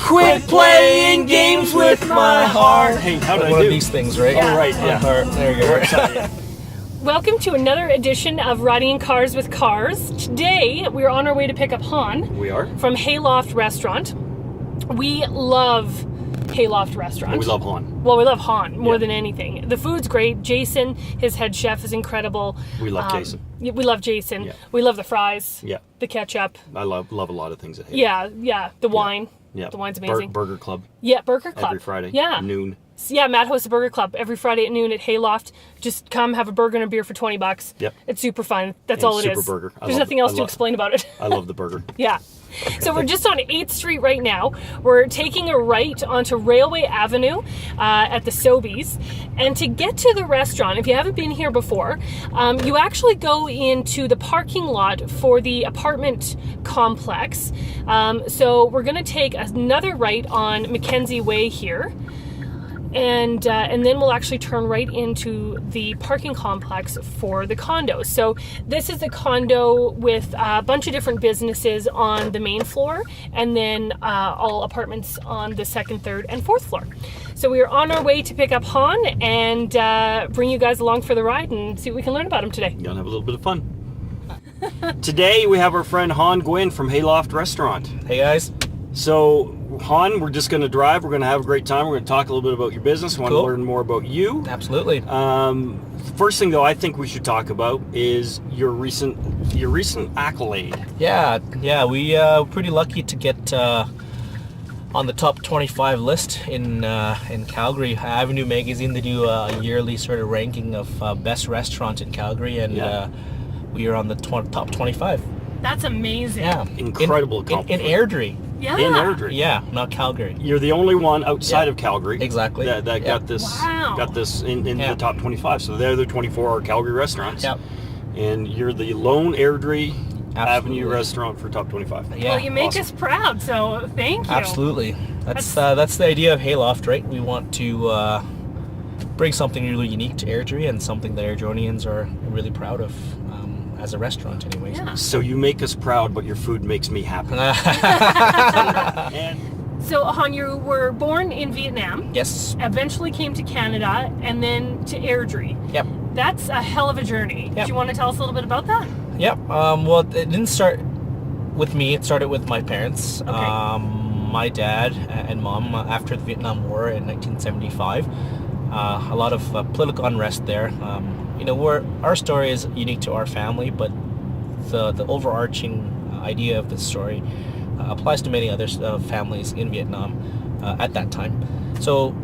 Quit playing games with my heart. Hey, how did I do? One of these things, right? Oh, right, yeah. There you go. Welcome to another edition of Riding in Cars with Cars. Today, we're on our way to pick up Hoan. We are. From Hayloft Restaurant. We love Hayloft Restaurant. We love Hoan. Well, we love Hoan more than anything. The food's great. Jason, his head chef, is incredible. We love Jason. We love Jason. Yeah. We love the fries. Yeah. The ketchup. I love a lot of things at Hayloft. Yeah. The wine. Yeah. The wine's amazing. Burger Club. Yeah, Burger Club. Every Friday. Yeah. Noon. Yeah, Matt hosts a burger club every Friday at noon at Hayloft. Just come have a burger and a beer for $20. Yep. It's super fun. That's And all it super is. burger. There's nothing else to explain about it. I love the burger. Yeah. So we're just on 8th Street right now. We're taking a right onto Railway Avenue at the Sobeys. And to get to the restaurant, if you haven't been here before, you actually go into the parking lot for the apartment complex. So we're going to take another right on Mackenzie Way here. And then we'll actually turn right into the parking complex for the condos. So this is a condo with a bunch of different businesses on the main floor, and then all apartments on the second, third, and fourth floor. So we are on our way to pick up Hoan and bring you guys along for the ride and see what we can learn about him today. Gonna have a little bit of fun. Today we have our friend Hoan Gwyn from Hayloft Restaurant. Hey guys. So, Hoan, we're just going to drive. We're going to have a great time. We're going to talk a little bit about your business. We want to Cool. learn more about you. Absolutely. First thing, though, I think we should talk about is your recent accolade. Yeah. We pretty lucky to get on the top 25 list in Calgary. Avenue Magazine, they do a yearly sort of ranking of best restaurant in Calgary, and we are on the top 25. That's amazing. Yeah. Incredible in accomplishment. Yeah. Airdrie. In Airdrie. Yeah, not Calgary. You're the only one outside of Calgary. Exactly. That got this in the top 25. So the other 24 are Calgary restaurants. Yep. And you're the lone Airdrie Absolutely. Avenue restaurant for top 25. Yeah. Well, you make Awesome. us proud, so thank you. Absolutely. That's the idea of Hayloft, right? We want to bring something really unique to Airdrie and something that Airdronians are really proud of as a restaurant anyways. Yeah. So you make us proud, but your food makes me happy. And So, Hoan, you were born in Vietnam. Yes. Eventually came to Canada and then to Airdrie. Yep. That's a hell of a journey. Yep. Do you want to tell us a little bit about that? Yep. Well, it didn't start with me. It started with my parents. Okay. My dad and mom, after the Vietnam War in 1975, a lot of political unrest there. Our story is unique to our family, but the overarching idea of this story applies to many other families in Vietnam at that time. So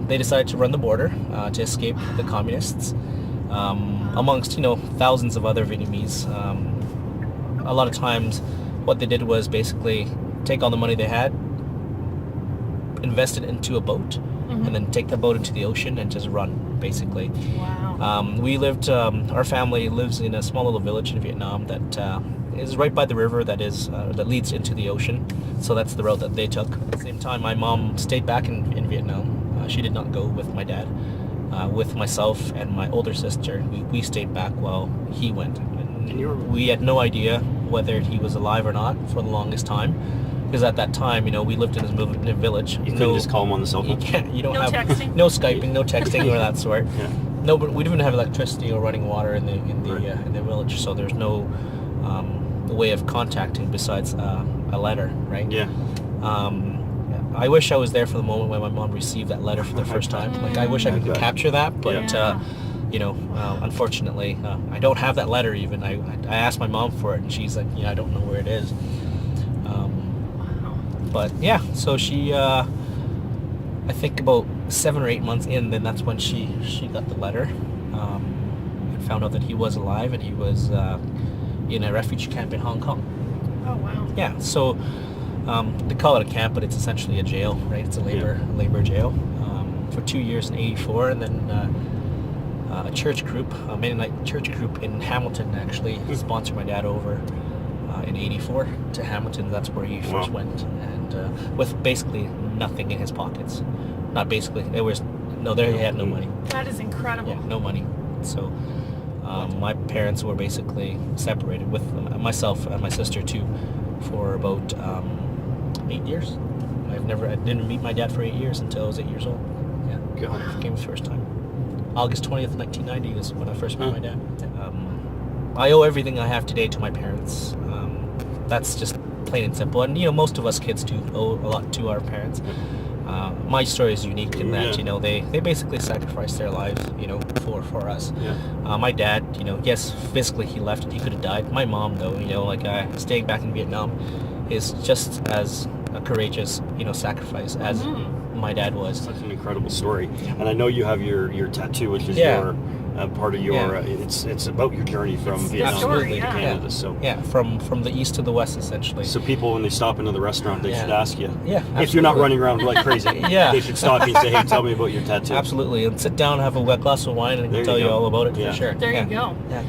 they decided to run the border to escape the communists, amongst thousands of other Vietnamese. A lot of times, what they did was basically take all the money they had, invest it into a boat, and then take the boat into the ocean and just run, basically. Wow. We lived, our family lives in a small little village in Vietnam that is right by the river that leads into the ocean. So that's the road that they took. At the same time, my mom stayed back in Vietnam. She did not go with my dad. With myself and my older sister, we stayed back while he went. And we had no idea whether he was alive or not for the longest time. Because at that time, we lived in a village. you couldn't just call him on the cell phone. You can't. You don't No have texting? no Skyping, no texting or that sort. Yeah. No, but we didn't have electricity or running water in the village, so there's no way of contacting besides a letter, right? Yeah. I wish I was there for the moment when my mom received that letter for the first time. Like, I wish I could capture that, but unfortunately, I don't have that letter. Even I asked my mom for it, and she's like, I don't know where it is. But yeah, so she, I think about 7 or 8 months in, then that's when she got the letter, and found out that he was alive and he was in a refugee camp in Hong Kong. Oh, wow. Yeah, so they call it a camp, but it's essentially a jail, right? It's a labor jail for 2 years in '84, and then a church group, a Mennonite church group in Hamilton, actually sponsored my dad over in '84 to Hamilton. That's where he first went, and with basically nothing in his pockets. Not basically, he had no money. That is incredible. Yeah, no money. So my parents were basically separated, with myself and my sister too, for about 8 years. I didn't meet my dad for 8 years until I was 8 years old. Yeah, God. I came the first time. August 20th, 1990 is when I first met my dad. I owe everything I have today to my parents. That's just plain and simple. And, most of us kids do owe a lot to our parents. My story is unique in that, they basically sacrificed their lives, for us. Yeah. My dad, yes, physically he left and he could have died. My mom, though, staying back in Vietnam is just as a courageous, sacrifice as my dad was. Such an incredible story. And I know you have your tattoo, which is Yeah. your part of your. It's about your journey from Vietnam Absolutely. to Canada. So Yeah, from the east to the west, essentially. so people when they stop into the restaurant, they should ask you. Yeah, If you're not absolutely. running around like crazy, Yeah. they should stop you and say, "Hey, tell me about your tattoo." Absolutely, and sit down, have a wet glass of wine, and I There can tell you you go. all about it Yeah. for sure. There you go. Yeah.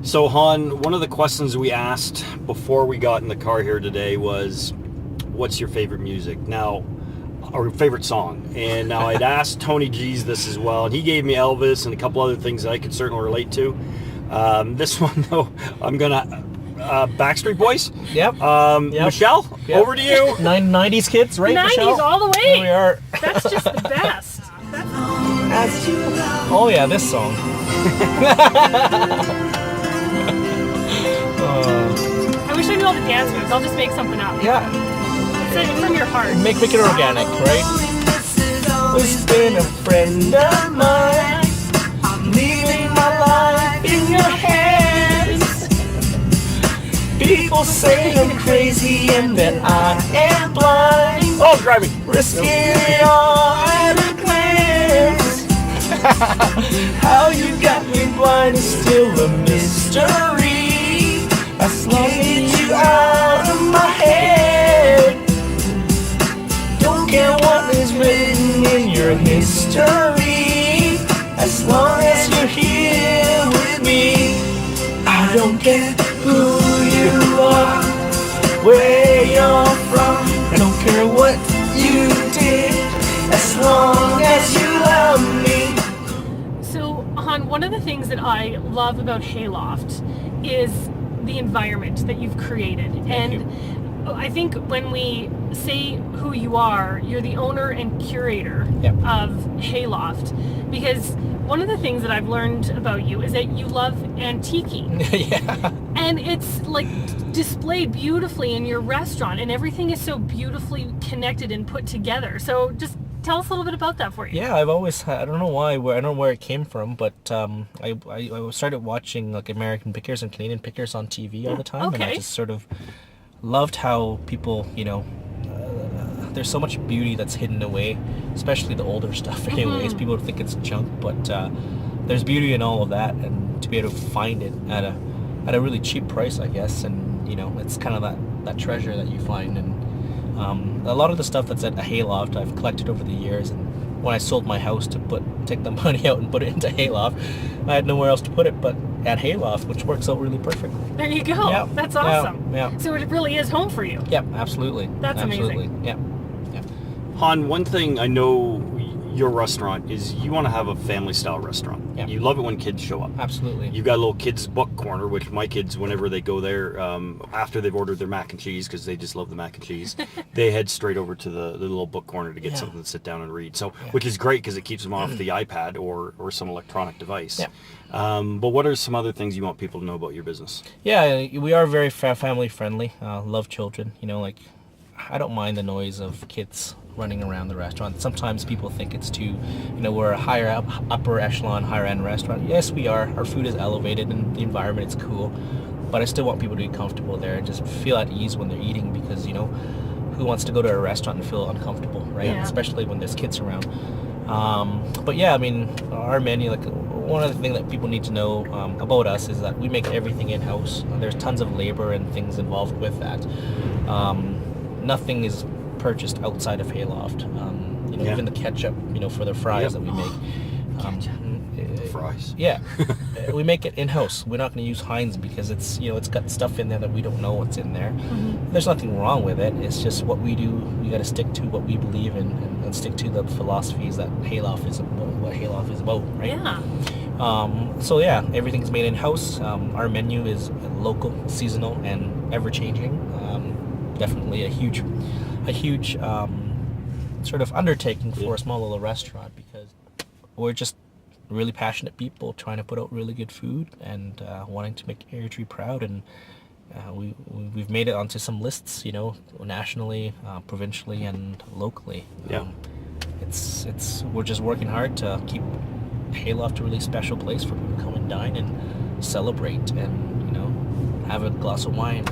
So, Han, one of the questions we asked before we got in the car here today was, what's your favorite music? Now, or favorite song? And now I'd asked Tony G's this as well, and he gave me Elvis and a couple other things that I could certainly relate to. This one, though, I'm going to... Backstreet Boys? Yep. Yep. Michelle, Yep. over to you. 90s kids, right, 90s Michelle? all the Here we way. are. That's just the best. Oh yeah, this song. I wish I knew all the dance moves. I'll just make something up. Yeah, Say it from your heart. make it organic, right? Always been a friend of mine. I'm leaving my life in your hands. People say I'm crazy and that I am blind. Oh, driving. Risking it all at a glance. How you got me blind is still a mystery. As long as you out of my head. Don't care what is written in your history. As long as you're here with me. I don't care who you are, where you're from. I don't care what you did, as long as you love me. So, Han, one of the things that I love about Hayloft is the environment that you've created. And I think when we say who you are, you're the owner and curator Yep. of Hayloft. Because one of the things that I've learned about you is that you love antiquing. Yeah. And it's like displayed beautifully in your restaurant, and everything is so beautifully connected and put together. So just tell us a little bit about that for you. Yeah, I've always I don't know why, I don't know where it came from, but I started watching like American pickers and Canadian pickers on TV all the time, and I Okay. just sort of loved how people, there's so much beauty that's hidden away, especially the older stuff. Anyways, people think it's junk, but there's beauty in all of that, and to be able to find it at a really cheap price, I guess, and it's kind of that treasure that you find. And a lot of the stuff that's at a Hayloft I've collected over the years, and when I sold my house to take the money out and put it into Hayloft, I had nowhere else to put it but at Hayloft, which works out really perfectly. There you go. Yeah. That's awesome. Yeah. So it really is home for you. Yeah, absolutely. That's absolutely. amazing. Yeah. Han, one thing I know your restaurant is you want to have a family style restaurant. Yeah. You love it when kids show up. Absolutely. You've got a little kids book corner, which my kids, whenever they go there, after they've ordered their mac and cheese, because they just love the mac and cheese, they head straight over to the little book corner to get Yeah. something to sit down and read. So, which is great because it keeps them off the iPad or some electronic device. Yeah. But what are some other things you want people to know about your business? Yeah, we are very family friendly. Love children. I don't mind the noise of kids running around the restaurant. Sometimes people think it's too, we're a higher upper echelon, higher end restaurant. Yes, we are. Our food is elevated and the environment is cool, but I still want people to be comfortable there and just feel at ease when they're eating, because who wants to go to a restaurant and feel uncomfortable, right? Yeah. Especially when there's kids around. But yeah, I mean, our menu, like one of the things that people need to know about us is that we make everything in-house. There's tons of labor and things involved with that. Nothing is purchased outside of Hayloft. Yeah. Even the ketchup, for the fries that we make. Fries. Yeah, we make it in-house. We're not going to use Heinz because it's got stuff in there that we don't know what's in there. There's nothing wrong with it. It's just what we do. We got to stick to what we believe in and stick to the philosophies that Hayloft is about, what Hayloft is about, right? Yeah. So yeah, everything's made in-house. Our menu is local, seasonal, and ever-changing. Definitely a huge a huge sort of undertaking for a small little restaurant, because we're just really passionate people trying to put out really good food and wanting to make Airdrie proud. And we've made it onto some lists, you know, nationally, provincially, and locally. Yeah. We're just working hard to keep Hayloft a really special place for people to come and dine and celebrate, and you know, have a glass of wine,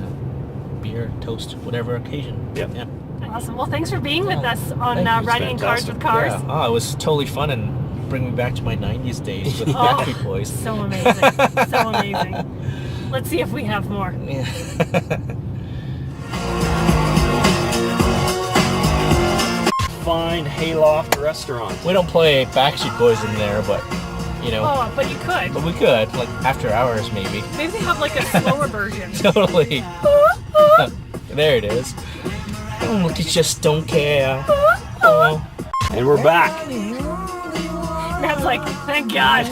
beer, toast, whatever occasion. Yep. Yeah. Awesome. Well, thanks for being with us on Thank you. Riding in Cars with Cars. Yeah. Oh, it was totally fun, and bring me back to my 90s days with the Backstreet Boys. So amazing. So amazing. Let's see if we have more. Yeah. Find Hayloft Restaurant. We don't play Backstreet Boys in there, but you know. Oh, but you could. But we could, like after hours, maybe. Maybe they have like a slower version. Totally. There it is. Oh, you just don't care. Oh. And we're back. Matt's like, thank God.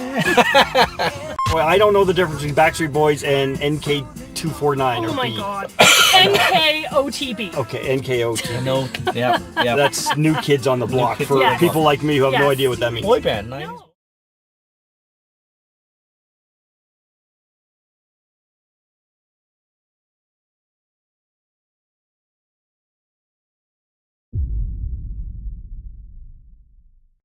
Well, I don't know the difference between Backstreet Boys and NK249 or Oh my B. God. NKOTB. Okay, NKOT. No. Yeah. That's New Kids on the Block Kids for on the people Block. like me who have no Yes. idea what that means. Boy band, 90s.